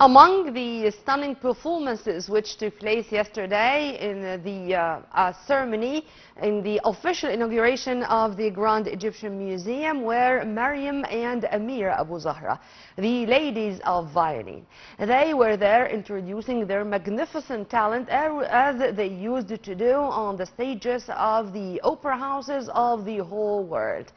Among the stunning performances which took place yesterday in the ceremony, in the official inauguration of the Grand Egyptian Museum, were Mariam and Amira Abouzahra, the ladies of violin. They were there introducing their magnificent talent as they used to do on the stages of the opera houses of the whole world.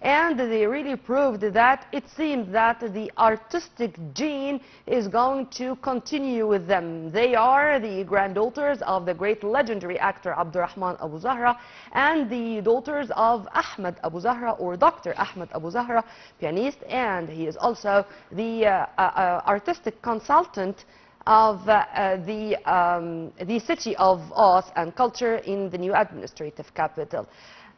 And they really proved that it seems that the artistic gene is going to continue with them. They are the granddaughters of the great legendary actor Abdurrahman Abouzahra and the daughters of Ahmed Abouzahra, or Dr. Ahmed Abouzahra, pianist, and he is also the artistic consultant of the city of Arts and Culture in the new administrative capital.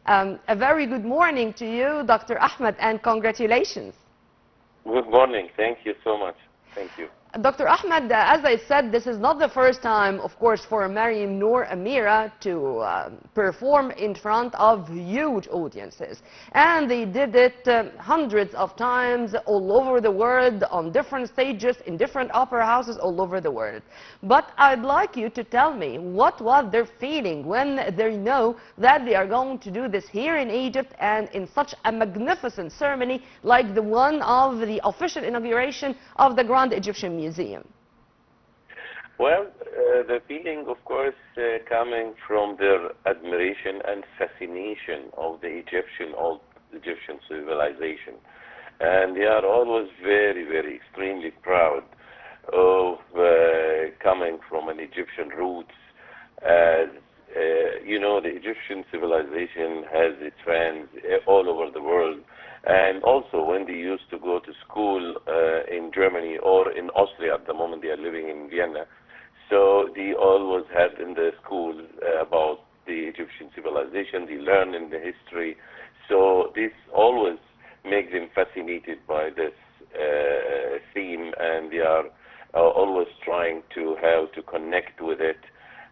A very good morning to you, Dr. Ahmed, and congratulations. Good morning. Thank you so much. Thank you. Dr. Ahmed, as I said, this is not the first time, of course, for Mariam nor Amira to perform in front of huge audiences. And they did it hundreds of times all over the world, on different stages, in different opera houses all over the world. But I'd like you to tell me, what was their feeling when they know that they are going to do this here in Egypt and in such a magnificent ceremony like the one of the official inauguration of the Grand Egyptian Museum? Well, the feeling, of course, coming from their admiration and fascination of the old Egyptian civilization. And they are always very, very extremely proud of coming from an Egyptian roots. As you know, the Egyptian civilization has its fans all over the world. And also, when they used to go to school in Germany or in Austria, at the moment they are living in Vienna, so they always had in the schools about the Egyptian civilization, they learn in the history. So this always makes them fascinated by this theme, and they are always trying to how to connect with it.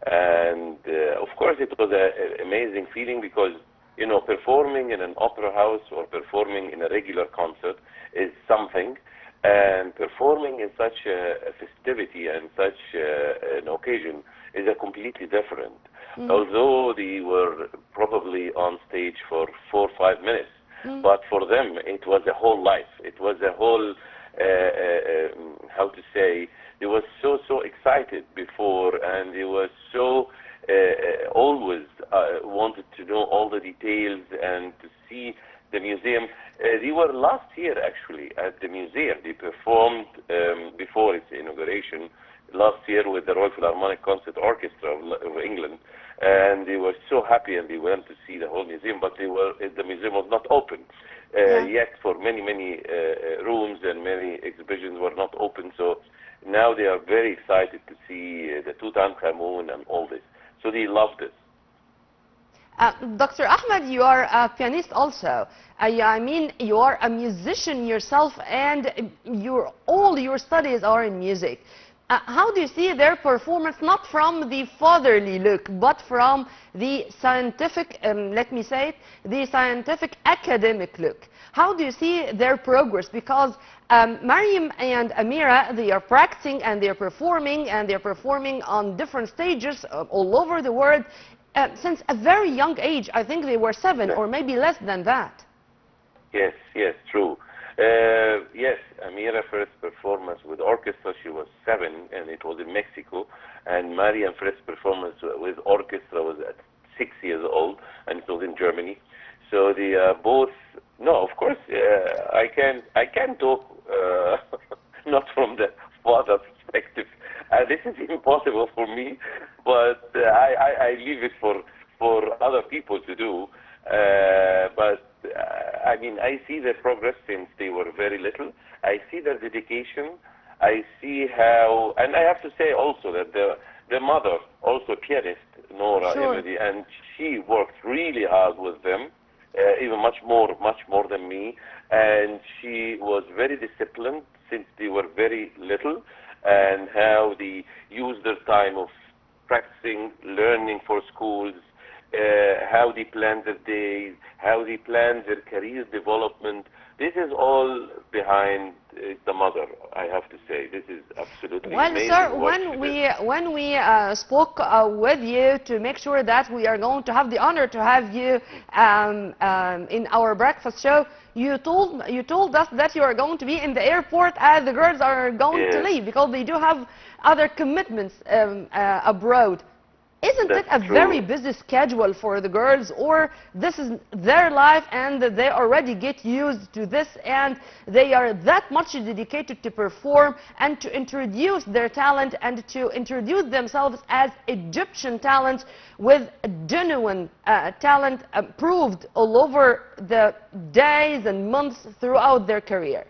And of course, it was an amazing feeling because, you know, performing in an opera house or performing in a regular concert is something, and performing in such a festivity and such an occasion is a completely different. Although they were probably on stage for 4 or 5 minutes, but for them it was a whole life. It was a whole, how to say, they were so excited before, and they were so always wanted to know all the details and to see the museum. They were last year actually at the museum. They performed before its inauguration last year with the Royal Philharmonic Concert Orchestra of England, and they were so happy, and they went to see the whole museum, but the museum was not open yet for many rooms, and many exhibitions were not open. So now they are very excited to see the Tutankhamun and all this. So they love this. Dr. Ahmed, you are a pianist also. I mean, you are a musician yourself, and all your studies are in music. How do you see their performance, not from the fatherly look, but from the scientific, let me say it, the scientific academic look? How do you see their progress? Because Mariam and Amira, they are practicing and they're performing, on different stages all over the world since a very young age. I think they were 7 or maybe less than that. Yes, true. Yes, Amira's first performance with orchestra, she was 7, and it was in Mexico. And Mariam's first performance with orchestra was at 6 years old, and it was in Germany. So they both, no, of course, I can talk not from the father perspective. This is impossible for me, but I leave it for other people to do. But I mean, I see their progress since they were very little. I see their dedication. I see how, and I have to say also that the mother, also pianist, Nora Emedy, and she worked really hard with them, even much more than me. And she was very disciplined since they were very little, and how they used their time of practicing, learning for schools, how they plan their days, how they plan their career development. This is all behind the mother, I have to say. This is absolutely Well, amazing. sir, What she did. when we spoke with you to make sure that we are going to have the honor to have you in our breakfast show, you told us that you are going to be in the airport as the girls are going to Yes, leave because they do have other commitments abroad. Isn't it that's a very true. busy schedule for the girls, or this is their life and they already get used to this and they are that much dedicated to perform and to introduce their talent and to introduce themselves as Egyptian talents with genuine talent proved all over the days and months throughout their career?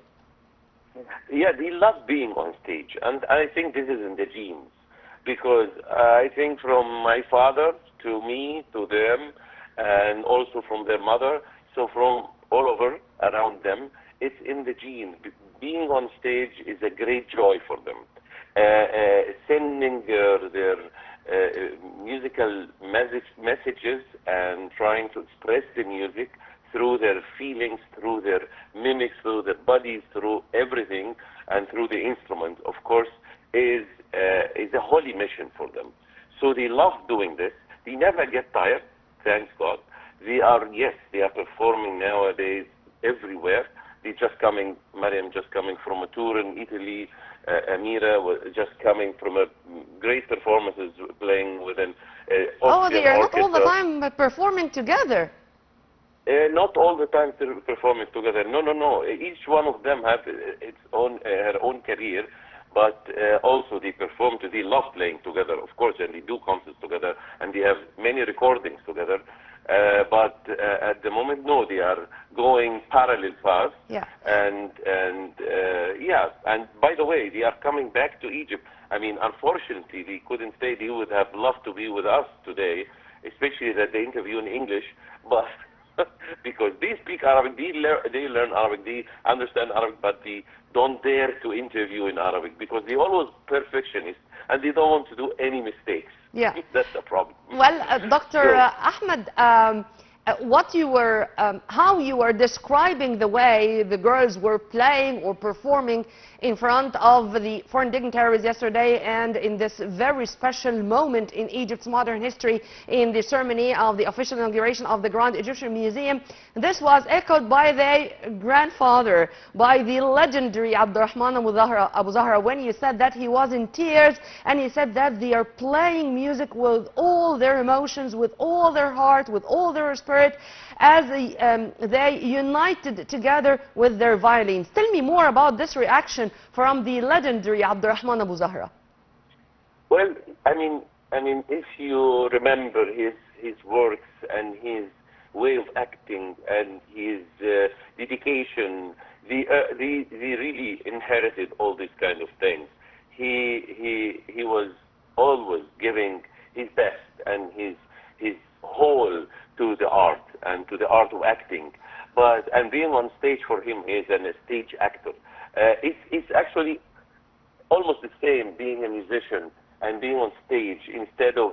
Yeah, they love being on stage, and I think this is in the genes. Because I think from my father to me, to them, and also from their mother, so from all over around them, it's in the genes. Being on stage is a great joy for them. Sending their musical messages and trying to express the music through their feelings, through their mimics, through their bodies, through everything, and through the instrument, of course, is a holy mission for them. So they love doing this. They never get tired, thanks God. They are performing nowadays everywhere. They just coming, Mariam just coming from a tour in Italy. Amira was just coming from a great performances playing with an Oh, Austrian they are not orchestra. all the time performing together. Not all the time performing together. No, no, no. Each one of them have its own, her own career. But also they perform, they love playing together, of course, and they do concerts together, and they have many recordings together. But at the moment, no, they are going parallel paths. Yeah. And by the way, they are coming back to Egypt. I mean, unfortunately, they couldn't stay. They would have loved to be with us today, especially that they interview in English, but because they speak Arabic, they learn Arabic, they understand Arabic, but they don't dare to interview in Arabic because they're always perfectionists and they don't want to do any mistakes. Yeah. That's the problem. Well, Dr. Ahmed, how you were describing the way the girls were playing or performing in front of the foreign dignitaries yesterday and in this very special moment in Egypt's modern history in the ceremony of the official inauguration of the Grand Egyptian Museum, this was echoed by their grandfather, by the legendary Abdurrahman Abouzahra, when you said that he was in tears and he said that they are playing music with all their emotions, with all their heart, with all their spirit, as they united together with their violins. Tell me more about this reaction from the legendary Abdurrahman Abouzahra. Well, I mean, if you remember his works and his way of acting and his dedication, they really inherited all these kind of things. He was always giving his best and his whole to the art and to the art of acting. And being on stage for him is a stage actor. It's actually almost the same being a musician and being on stage instead of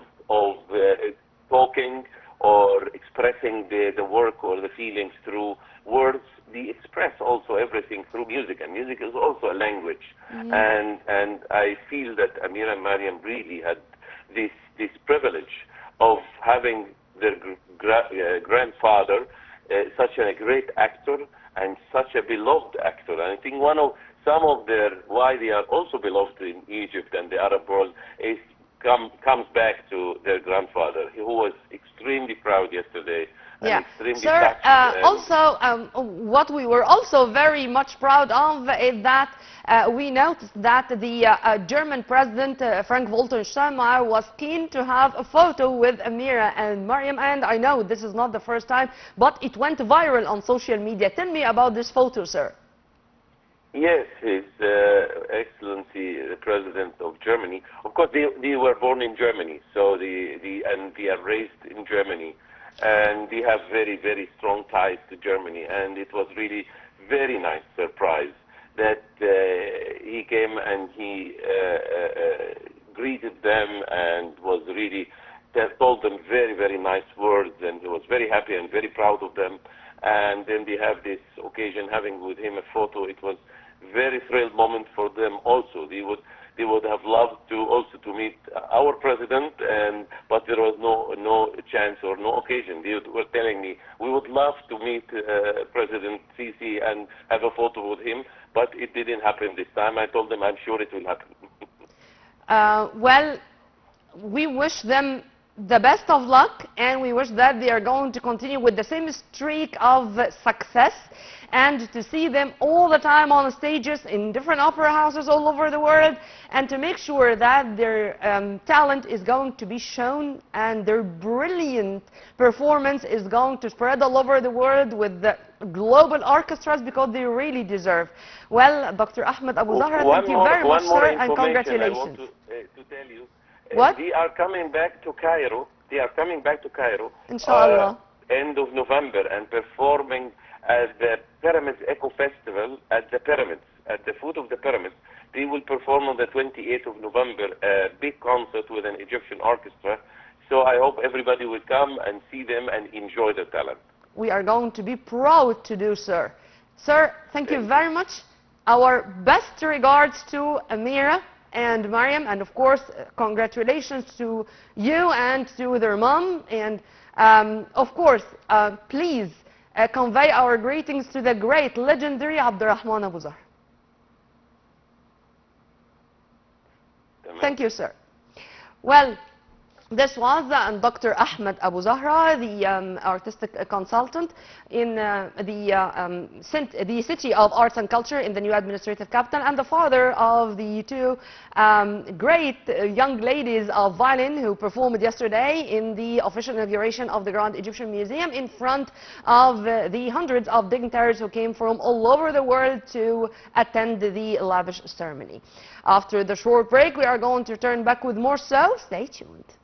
talking or expressing the work or the feelings through words. They express also everything through music, and music is also a language. And I feel that Amira and Mariam really had this privilege of having their grandfather such a great actor and such a beloved actor. And I think some of why they are also beloved in Egypt and the Arab world is comes back to their grandfather, who was extremely proud yesterday. Yeah, extremely sir, touched, what we were also very much proud of is that we noticed that the German President Frank-Walter Steinmeier was keen to have a photo with Amira and Mariam, and I know this is not the first time, but it went viral on social media. Tell me about this photo, sir. Yes, His Excellency, the President of Germany. Of course, they were born in Germany, so they are raised in Germany. And they have very, very strong ties to Germany, and it was really very nice surprise that he came and he greeted them and was really told them very, very nice words, and he was very happy and very proud of them. And then they have this occasion having with him a photo. It was very thrilled moment for them also. They would have loved to also to meet our president, but there was no chance or no occasion. They were telling me we would love to meet President Sisi and have a photo with him, but it didn't happen this time. I told them I'm sure it will happen. Well, we wish them the best of luck, and we wish that they are going to continue with the same streak of success, and to see them all the time on stages in different opera houses all over the world, and to make sure that their talent is going to be shown and their brilliant performance is going to spread all over the world with the global orchestras, because they really deserve. Well, Dr. Ahmed Abouzahra, thank you very much, sir, and congratulations. I want to tell you. What? They are coming back to Cairo. Inshallah. End of November, and performing at the Pyramids Eco Festival at the pyramids, at the foot of the pyramids. They will perform on the 28th of November, a big concert with an Egyptian orchestra. So I hope everybody will come and see them and enjoy the talent. We are going to be proud to do, sir. Sir, thank you very much. Our best regards to Amira and Mariam, and of course congratulations to you and to their mom, and of course please convey our greetings to the great legendary Abdurrahman Abouzahra. Thank you, sir. Well, this was Dr. Ahmed Abouzahra, the artistic consultant in the City of Arts and Culture in the new administrative capital, and the father of the two great young ladies of violin who performed yesterday in the official inauguration of the Grand Egyptian Museum in front of the hundreds of dignitaries who came from all over the world to attend the lavish ceremony. After the short break, we are going to return back with more, so stay tuned.